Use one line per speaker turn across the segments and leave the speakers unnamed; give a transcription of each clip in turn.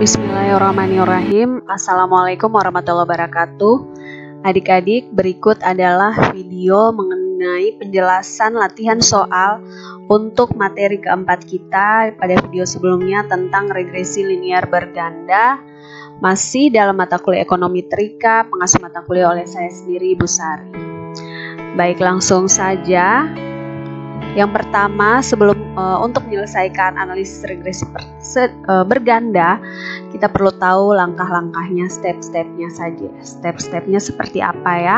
Bismillahirrahmanirrahim. Assalamualaikum warahmatullahi wabarakatuh. Adik-adik, berikut adalah video mengenai penjelasan latihan soal untuk materi keempat kita pada video sebelumnya tentang regresi linear berganda, masih dalam mata kuliah ekonomi trika, pengasuh mata kuliah oleh saya sendiri, Ibu Sari. Baik, langsung saja. Yang pertama, sebelum untuk menyelesaikan analisis regresi berganda, kita perlu tahu langkah-langkahnya, step-stepnya saja. Step-stepnya seperti apa ya?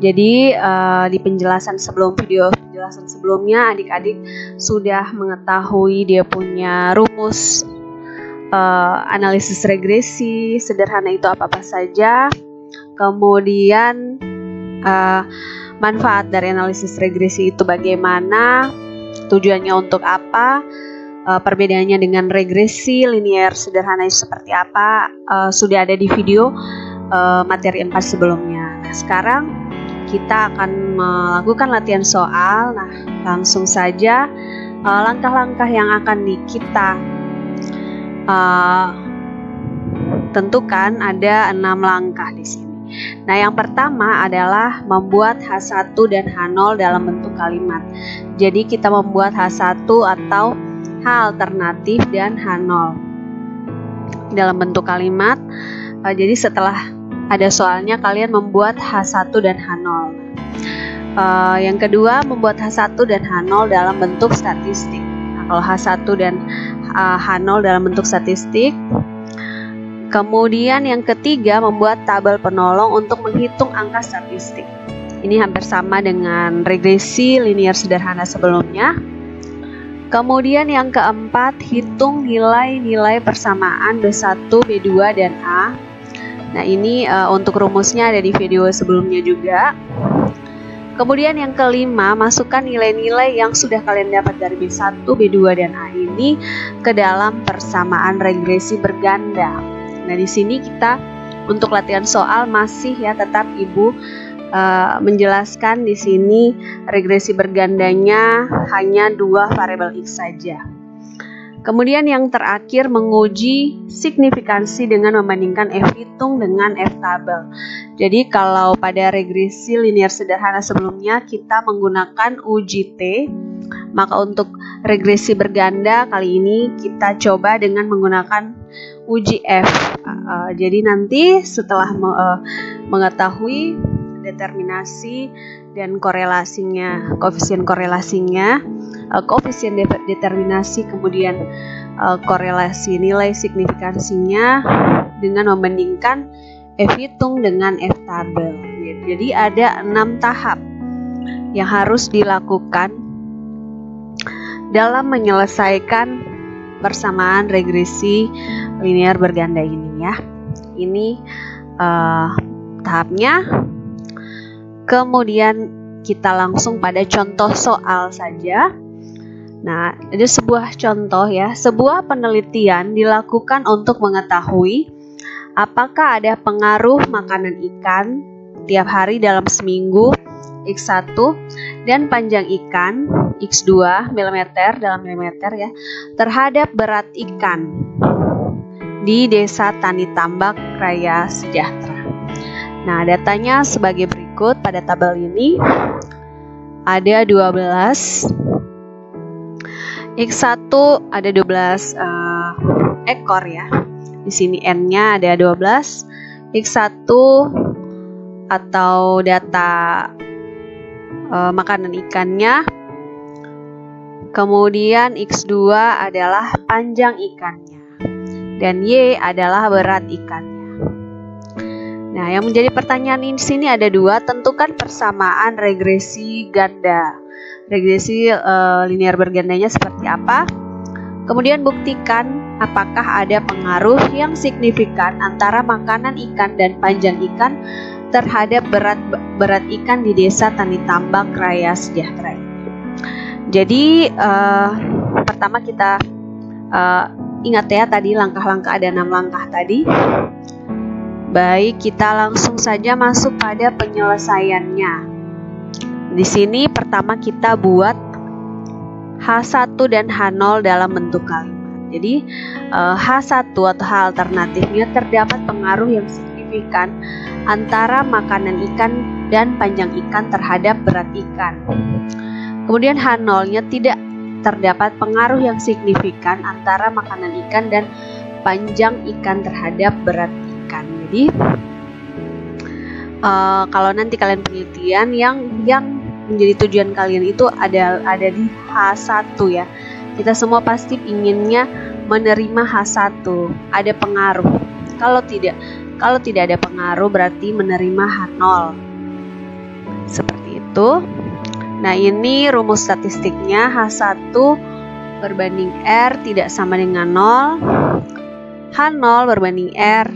Jadi di penjelasan sebelumnya, adik-adik sudah mengetahui dia punya rumus analisis regresi sederhana itu apa-apa saja. Kemudian manfaat dari analisis regresi itu bagaimana, tujuannya untuk apa, perbedaannya dengan regresi linear sederhana itu seperti apa, sudah ada di video materi 4 sebelumnya. Nah, sekarang kita akan melakukan latihan soal. Nah, langsung saja langkah-langkah yang akan kita tentukan ada 6 langkah di sini. Nah, yang pertama adalah membuat H1 dan H0 dalam bentuk kalimat. Jadi kita membuat H1 atau H alternatif dan H0 dalam bentuk kalimat. Jadi setelah ada soalnya kalian membuat H1 dan H0. Yang kedua, membuat H1 dan H0 dalam bentuk statistik. Nah, kalau H1 dan H0 dalam bentuk statistik. Kemudian yang ketiga, membuat tabel penolong untuk menghitung angka statistik. Ini hampir sama dengan regresi linear sederhana sebelumnya. Kemudian yang keempat, hitung nilai-nilai persamaan B1, B2, dan A. Nah, ini untuk rumusnya ada di video sebelumnya juga. Kemudian yang kelima, masukkan nilai-nilai yang sudah kalian dapat dari B1, B2, dan A ini ke dalam persamaan regresi berganda. Nah, di sini kita untuk latihan soal masih ya tetap Ibu menjelaskan di sini regresi bergandanya hanya 2 variabel X saja. Kemudian yang terakhir, menguji signifikansi dengan membandingkan F hitung dengan F tabel. Jadi kalau pada regresi linear sederhana sebelumnya kita menggunakan uji T, maka untuk regresi berganda kali ini kita coba dengan menggunakan uji F. Jadi nanti setelah mengetahui determinasi dan korelasinya, koefisien korelasinya, koefisien determinasi, kemudian korelasi nilai signifikansinya dengan membandingkan F hitung dengan F tabel. Jadi ada 6 tahap yang harus dilakukan dalam menyelesaikan persamaan regresi linear berganda ini ya. Ini tahapnya. Kemudian kita langsung pada contoh soal saja. Nah, ada sebuah contoh ya. Sebuah penelitian dilakukan untuk mengetahui apakah ada pengaruh makanan ikan tiap hari dalam seminggu X1 dan panjang ikan X2 mm dalam milimeter ya terhadap berat ikan di Desa Tani Tambak Raya Sejahtera. Nah, datanya sebagai berikut. Pada tabel ini ada 12 X1 ada 12 ekor ya. Di sini N-nya ada 12. X1 atau data makanan ikannya. Kemudian X2 adalah panjang ikannya. Dan Y adalah berat ikannya. Nah, yang menjadi pertanyaan di sini ada 2. Tentukan persamaan regresi ganda. Regresi linear bergandanya seperti apa? Kemudian buktikan apakah ada pengaruh yang signifikan antara makanan ikan dan panjang ikan terhadap berat ikan di Desa Tani Tambak Raya Sejahtera. Jadi pertama kita ingat ya tadi langkah-langkah, ada 6 langkah tadi. Baik, kita langsung saja masuk pada penyelesaiannya. Di sini pertama kita buat H1 dan H0 dalam bentuk kalimat. Jadi H1 atau H alternatifnya terdapat pengaruh yang signifikan antara makanan ikan dan panjang ikan terhadap berat ikan. Kemudian H0-nya tidak terdapat pengaruh yang signifikan antara makanan ikan dan panjang ikan terhadap berat ikan. Jadi kalau nanti kalian penelitian yang menjadi tujuan kalian itu ada di H1 ya. Kita semua pasti inginnya menerima H1, ada pengaruh. Kalau tidak ada pengaruh berarti menerima H0. Seperti itu. Nah, ini rumus statistiknya. H1 berbanding R tidak sama dengan 0. H0 berbanding R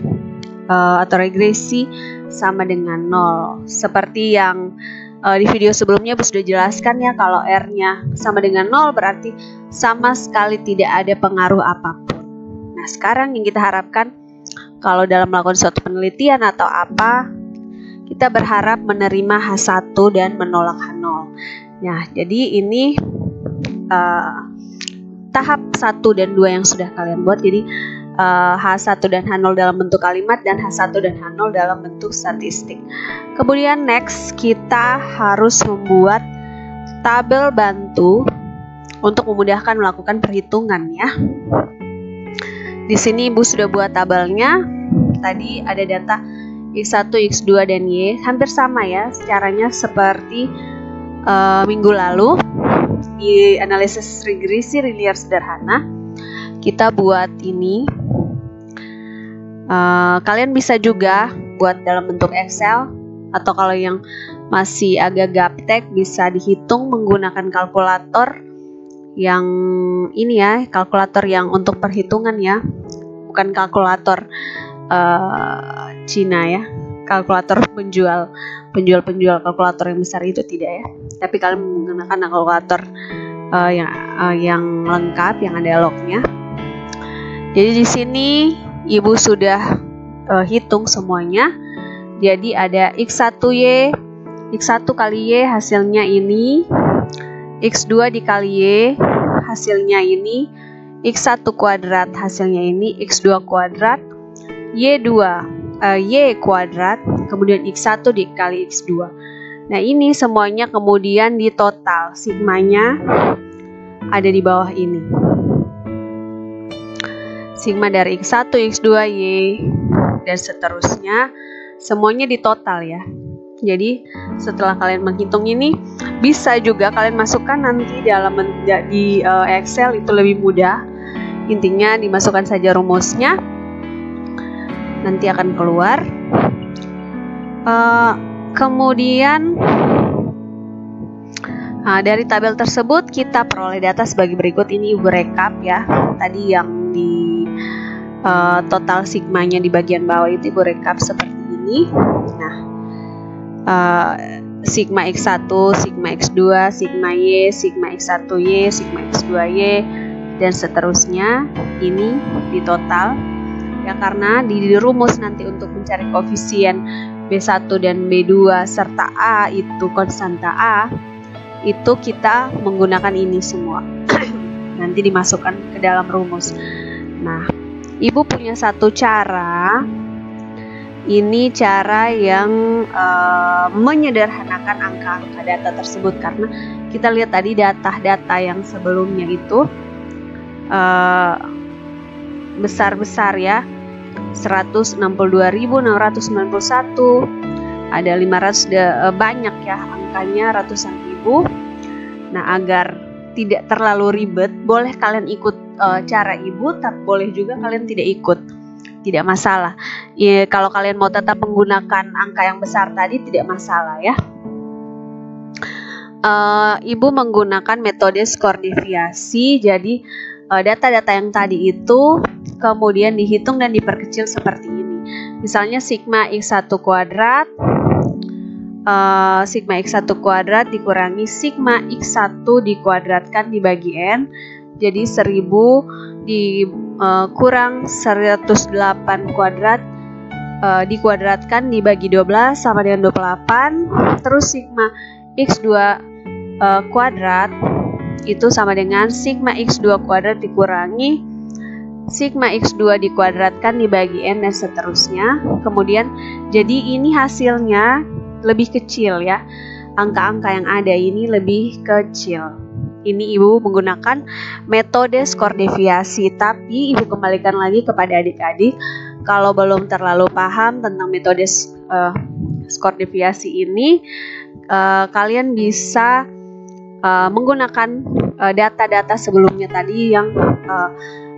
atau regresi sama dengan 0. Seperti yang di video sebelumnya Ibu sudah jelaskan ya, kalau R-nya sama dengan 0 berarti sama sekali tidak ada pengaruh apapun. Nah, sekarang yang kita harapkan kalau dalam melakukan suatu penelitian atau apa, kita berharap menerima H1 dan menolak H0. Nah, jadi ini tahap 1 dan 2 yang sudah kalian buat. Jadi H1 dan H0 dalam bentuk kalimat dan H1 dan H0 dalam bentuk statistik. Kemudian next kita harus membuat tabel bantu untuk memudahkan melakukan perhitungan ya. Di sini Ibu sudah buat tabelnya. Tadi ada data X1, X2 dan Y, hampir sama ya caranya seperti minggu lalu di analisis regresi linear sederhana. Kita buat ini. Kalian bisa juga buat dalam bentuk Excel, atau kalau yang masih agak gaptek bisa dihitung menggunakan kalkulator yang ini ya, kalkulator yang untuk perhitungan ya, bukan kalkulator Cina ya, kalkulator penjual kalkulator yang besar itu tidak ya, tapi kalian menggunakan kalkulator yang lengkap yang ada lognya. Jadi di sini Ibu sudah hitung semuanya. Jadi ada X1Y, X1 kali Y hasilnya ini, X2 dikali Y hasilnya ini, X1 kuadrat hasilnya ini, X2 kuadrat, Y2 Y kuadrat, kemudian X1 dikali X2. Nah, ini semuanya kemudian ditotal, sigmanya ada di bawah ini. Sigma dari X1, X2, Y, dan seterusnya, semuanya ditotal ya. Jadi setelah kalian menghitung ini, bisa juga kalian masukkan nanti di Excel, itu lebih mudah. Intinya dimasukkan saja rumusnya, nanti akan keluar. Kemudian dari tabel tersebut kita peroleh data sebagai berikut. Ini Ibu rekap ya. Tadi yang di total sigmanya di bagian bawah itu Ibu rekap seperti ini. Nah, sigma X1, sigma X2, sigma Y, sigma X1Y, sigma X2Y, dan seterusnya ini di total ya, karena di rumus nanti untuk mencari koefisien B1 dan B2 serta A itu konstanta A, itu kita menggunakan ini semua nanti dimasukkan ke dalam rumus. Nah, Ibu punya satu cara, ini cara yang menyederhanakan angka-angka data tersebut, karena kita lihat tadi data-data yang sebelumnya itu besar-besar ya, 162.691, ada 500, banyak ya angkanya, ratusan ribu. Nah, agar tidak terlalu ribet, boleh kalian ikut cara Ibu, tapi boleh juga kalian tidak ikut, tidak masalah ya. Kalau kalian mau tetap menggunakan angka yang besar tadi tidak masalah ya. Ibu menggunakan metode skor deviasi. Jadi data-data yang tadi itu kemudian dihitung dan diperkecil seperti ini. Misalnya sigma X1 kuadrat, sigma X1 kuadrat dikurangi sigma X1 dikuadratkan dibagi N. Jadi 1000 dikurang 108 kuadrat dikuadratkan dibagi 12 sama dengan 28. Terus sigma X2 kuadrat itu sama dengan sigma X2 kuadrat dikurangi sigma X2 dikuadratkan dibagi N dan seterusnya. Kemudian jadi ini hasilnya lebih kecil ya. Angka-angka yang ada ini lebih kecil. Ini Ibu menggunakan metode skor deviasi, tapi Ibu kembalikan lagi kepada adik-adik, kalau belum terlalu paham tentang metode skor deviasi ini, kalian bisa menggunakan data-data sebelumnya tadi yang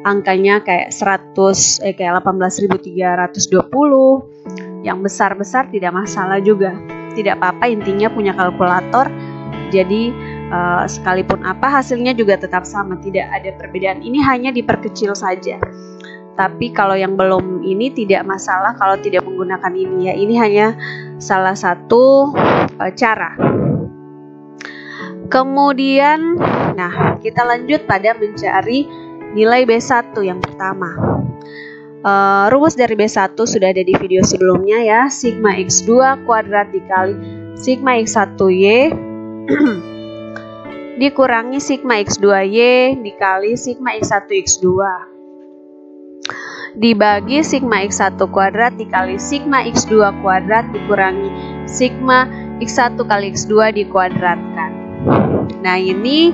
angkanya kayak 18.320, yang besar-besar tidak masalah juga, tidak apa-apa, intinya punya kalkulator. Jadi sekalipun apa hasilnya juga tetap sama, tidak ada perbedaan. Ini hanya diperkecil saja. Tapi kalau yang belum ini tidak masalah kalau tidak menggunakan ini ya. Ini hanya salah satu cara. Kemudian, nah kita lanjut pada mencari nilai B1 yang pertama. Rumus dari B1 sudah ada di video sebelumnya ya. Sigma X2 kuadrat dikali sigma X1Y dikurangi sigma X2Y dikali sigma X1X2 dibagi sigma X1 kuadrat dikali sigma X2 kuadrat dikurangi sigma X1 kali X2 dikuadratkan. Nah ini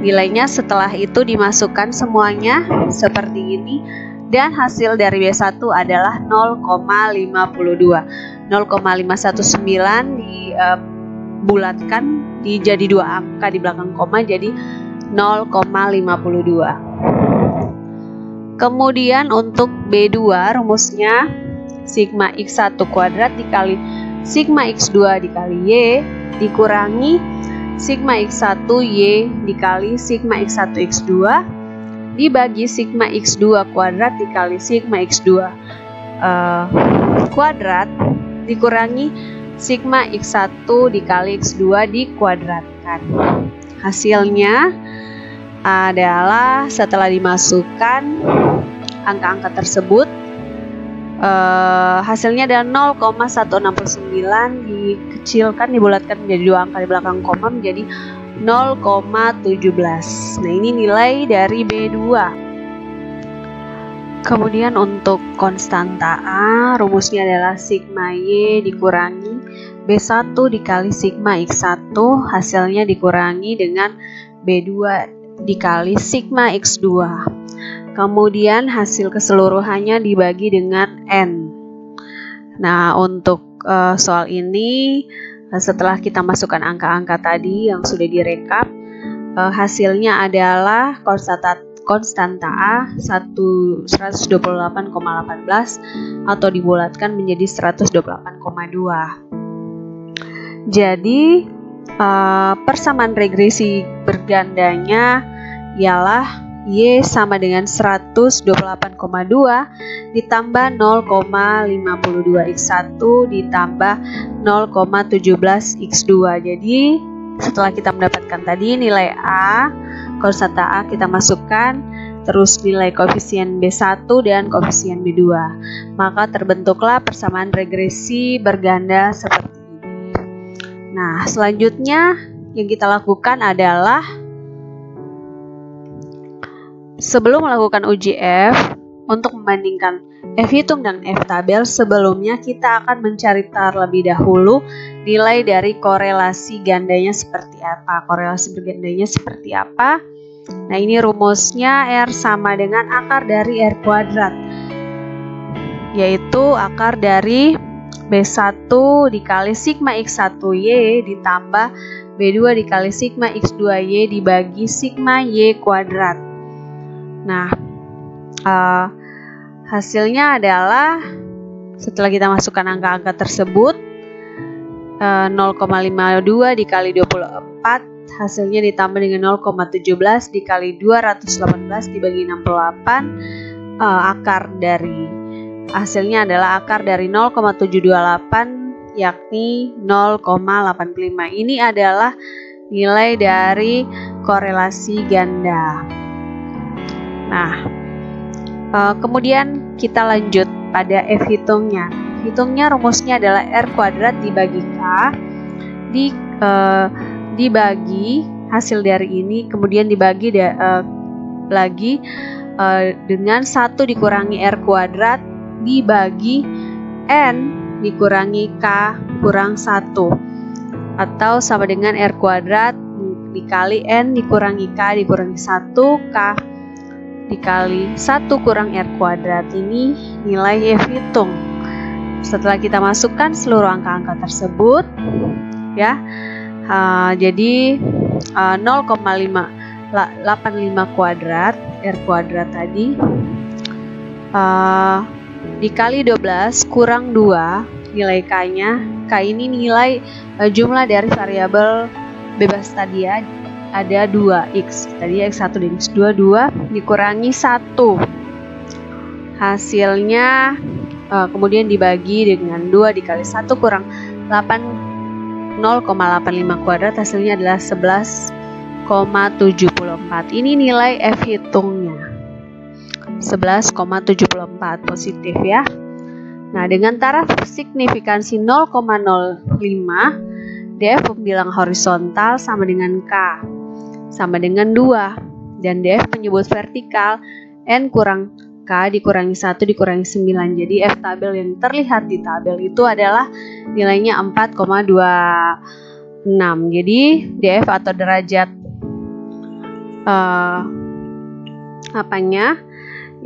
nilainya setelah itu dimasukkan semuanya seperti ini, dan hasil dari B1 adalah 0,52. 0,519 dibulatkan jadi dua angka di belakang koma, jadi 0,52. Kemudian untuk B2 rumusnya sigma X1 kuadrat dikali sigma X2 dikali Y dikurangi sigma X1Y dikali sigma X1X2 dibagi sigma X2 kuadrat dikali sigma X2 kuadrat dikurangi sigma X1 dikali X2 dikuadratkan. Hasilnya adalah setelah dimasukkan angka-angka tersebut, hasilnya adalah 0,169 dikecilkan, dibulatkan menjadi dua angka di belakang koma menjadi 0,17. Nah ini nilai dari B2. Kemudian untuk konstanta A, rumusnya adalah sigma Y dikurangi B1 dikali sigma X1, hasilnya dikurangi dengan B2 dikali sigma X2. Kemudian hasil keseluruhannya dibagi dengan N. Nah untuk soal ini setelah kita masukkan angka-angka tadi yang sudah direkap, hasilnya adalah konstanta A 128,18 atau dibulatkan menjadi 128,2. Jadi persamaan regresi bergandanya ialah Y sama dengan 128,2 ditambah 0,52 X1 ditambah 0,17 X2. Jadi setelah kita mendapatkan tadi nilai A, konstanta A kita masukkan, terus nilai koefisien B1 dan koefisien B2, maka terbentuklah persamaan regresi berganda seperti ini. Nah selanjutnya yang kita lakukan adalah sebelum melakukan uji F, untuk membandingkan F hitung dan F tabel, sebelumnya kita akan mencari terlebih dahulu nilai dari korelasi gandanya seperti apa, korelasi bergandanya seperti apa. Nah ini rumusnya R sama dengan akar dari R kuadrat, yaitu akar dari B1 dikali sigma X1Y ditambah B2 dikali sigma X2Y dibagi sigma Y kuadrat. Nah hasilnya adalah setelah kita masukkan angka-angka tersebut, 0,52 dikali 24, hasilnya ditambah dengan 0,17 dikali 218 dibagi 68, akar dari hasilnya adalah akar dari 0,728 yakni 0,85. Ini adalah nilai dari korelasi ganda. Nah kemudian kita lanjut pada F hitungnya. Hitungnya rumusnya adalah R kuadrat dibagi K dibagi hasil dari ini, kemudian dibagi lagi dengan 1 dikurangi R kuadrat dibagi N dikurangi K kurang 1, atau sama dengan R kuadrat dikali N dikurangi K dikurangi 1, K dikali 1 kurang R kuadrat. Ini nilai F hitung. Setelah kita masukkan seluruh angka-angka tersebut, ya, jadi 0,85 kuadrat R kuadrat tadi dikali 12 kurang 2 nilai K-nya. K ini nilai jumlah dari variabel bebas tadi ya, ada 2x, tadi x1 dan x2, 2 dikurangi 1, hasilnya kemudian dibagi dengan 2 dikali 1 kurang 0,85 kuadrat, hasilnya adalah 11,74. Ini nilai F hitungnya 11,74, positif ya. Nah, dengan taraf signifikansi 0,05, DF pembilang horizontal sama dengan K sama dengan 2, dan DF penyebut vertikal N kurang K dikurangi 1 dikurangi 9. Jadi F tabel yang terlihat di tabel itu adalah nilainya 4,26. Jadi DF atau derajat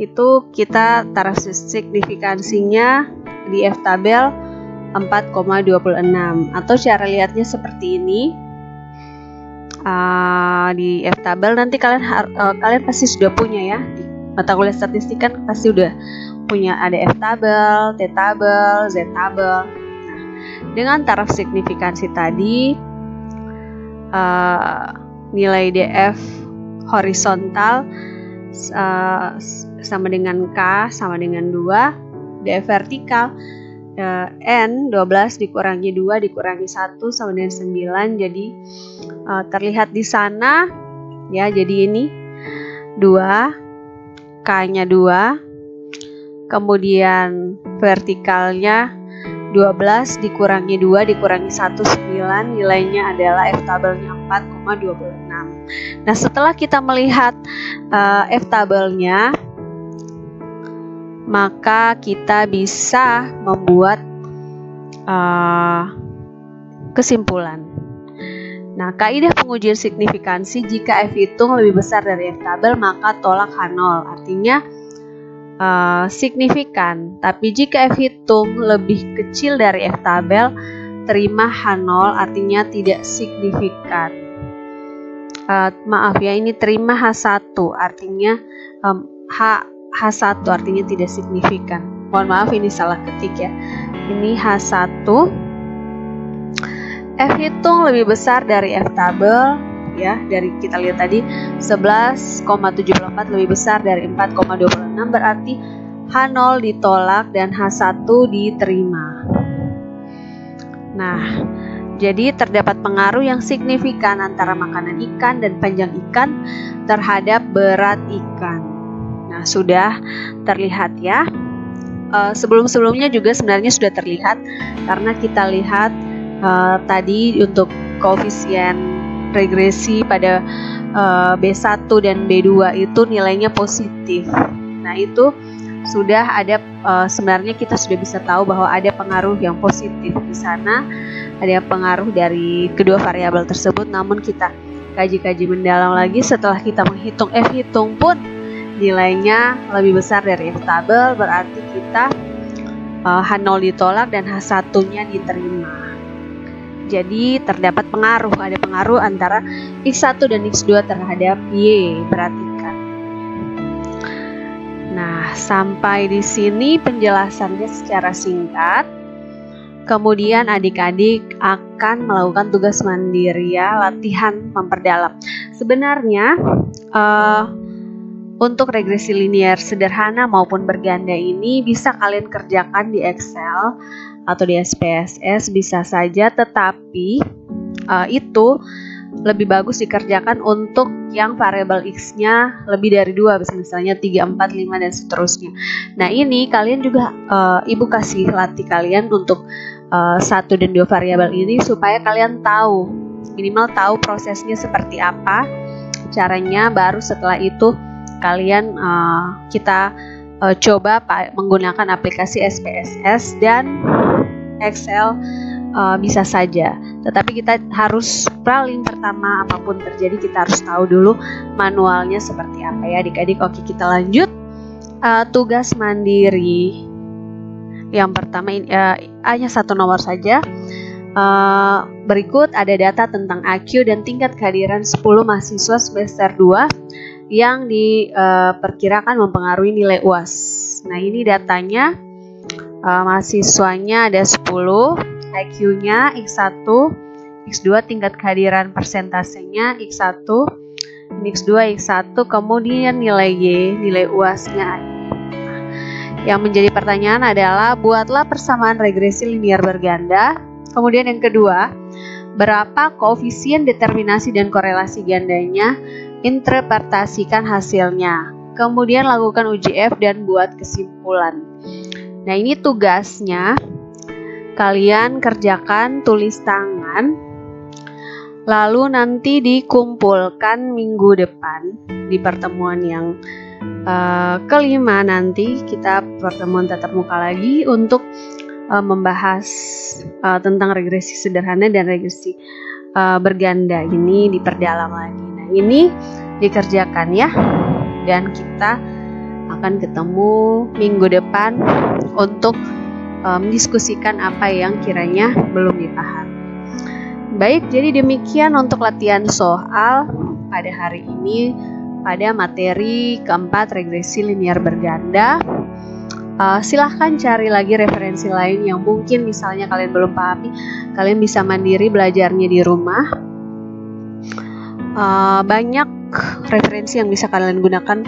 itu kita taraf signifikansinya di F tabel 4,26, atau cara lihatnya seperti ini. Di F tabel nanti kalian pasti sudah punya ya, di mata kuliah statistik kan pasti udah punya, ada F tabel, T tabel, Z tabel. Nah, dengan taraf signifikansi tadi nilai DF horizontal sama dengan K sama dengan 2, DF vertikal N 12 dikurangi 2 dikurangi 1 sama dengan 9. Jadi terlihat di sana ya, jadi ini 2, K-nya 2, kemudian vertikalnya 12 dikurangi 2 dikurangi 1, 9, nilainya adalah F tabelnya 4,26. Nah, setelah kita melihat F tabelnya, maka kita bisa membuat kesimpulan. Nah, kaidah pengujian signifikansi, jika F hitung lebih besar dari F tabel maka tolak H0, artinya signifikan. Tapi jika F hitung lebih kecil dari F tabel, terima H0, artinya tidak signifikan. Maaf ya, ini terima H1, artinya H1 artinya tidak signifikan. Mohon maaf, ini salah ketik ya. Ini H1. F hitung lebih besar dari F tabel ya, dari kita lihat tadi 11,74 lebih besar dari 4,26, berarti H0 ditolak dan H1 diterima. Nah, jadi terdapat pengaruh yang signifikan antara makanan ikan dan panjang ikan terhadap berat ikan. Nah, sudah terlihat ya. Sebelum-sebelumnya juga sebenarnya sudah terlihat, karena kita lihat tadi untuk koefisien regresi pada B1 dan B2 itu nilainya positif. Nah, itu sudah ada, sebenarnya kita sudah bisa tahu bahwa ada pengaruh yang positif di sana, ada pengaruh dari kedua variabel tersebut. Namun kita kaji-kaji mendalam lagi, setelah kita menghitung F hitung pun nilainya lebih besar dari F tabel, berarti kita H0 ditolak dan H1-nya diterima. Jadi terdapat pengaruh, ada pengaruh antara X1 dan X2 terhadap Y, perhatikan. Nah, sampai di sini penjelasannya secara singkat. Kemudian adik-adik akan melakukan tugas mandiri ya, latihan memperdalam. Sebenarnya untuk regresi linear sederhana maupun berganda ini bisa kalian kerjakan di Excel atau di SPSS bisa saja, tetapi itu lebih bagus dikerjakan untuk yang variabel X-nya lebih dari 2, misalnya 3, 4, 5 dan seterusnya. Nah, ini kalian juga ibu kasih latih kalian untuk 1 dan 2 variabel ini supaya kalian tahu, minimal tahu prosesnya seperti apa caranya, baru setelah itu kalian kita coba menggunakan aplikasi SPSS dan Excel bisa saja. Tetapi kita harus paling pertama apapun terjadi kita harus tahu dulu manualnya seperti apa ya adik-adik. Oke, kita lanjut. Tugas mandiri yang pertama hanya satu nomor saja. Berikut ada data tentang IQ dan tingkat kehadiran 10 mahasiswa semester 2 yang diperkirakan mempengaruhi nilai UAS. Nah, ini datanya. Mahasiswanya ada 10, IQ-nya X1, X2 tingkat kehadiran persentasenya X1, X2, X1, kemudian nilai Y, nilai UAS-nya. Yang menjadi pertanyaan adalah buatlah persamaan regresi linear berganda. Kemudian yang kedua, berapa koefisien determinasi dan korelasi gandanya? Interpretasikan hasilnya. Kemudian lakukan UJF dan buat kesimpulan. Nah, ini tugasnya. Kalian kerjakan tulis tangan. Lalu nanti dikumpulkan minggu depan di pertemuan yang kelima nanti kita pertemuan tatap muka lagi untuk membahas tentang regresi sederhana dan regresi berganda. Ini diperdalam lagi. Nah, ini dikerjakan ya. Dan kita akan ketemu minggu depan untuk mendiskusikan apa yang kiranya belum dipahami. Baik, jadi demikian untuk latihan soal pada hari ini pada materi keempat regresi linear berganda. Silahkan cari lagi referensi lain yang mungkin misalnya kalian belum pahami. Kalian bisa mandiri belajarnya di rumah. Banyak referensi yang bisa kalian gunakan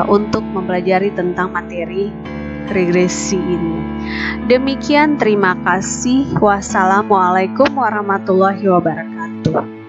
untuk mempelajari tentang materi regresi ini. Demikian, terima kasih. Wassalamualaikum warahmatullahi wabarakatuh.